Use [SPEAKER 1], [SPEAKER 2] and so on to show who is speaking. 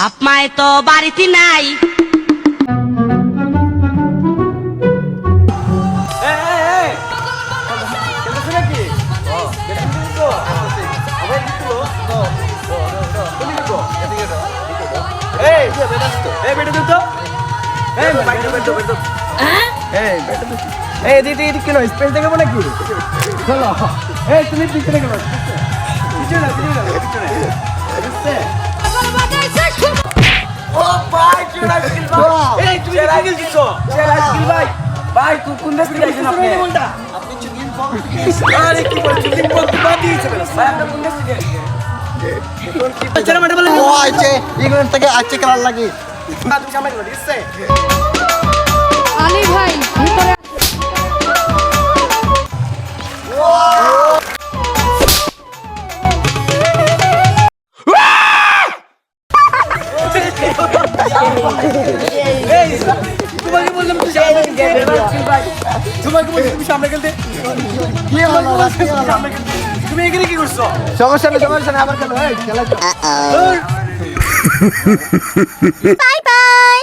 [SPEAKER 1] বাপ মায় তো বাড়িতে নাই।
[SPEAKER 2] আলী ভাই ভিতরে
[SPEAKER 3] সমস্যা নেই আবার খেলো।
[SPEAKER 2] Bye bye.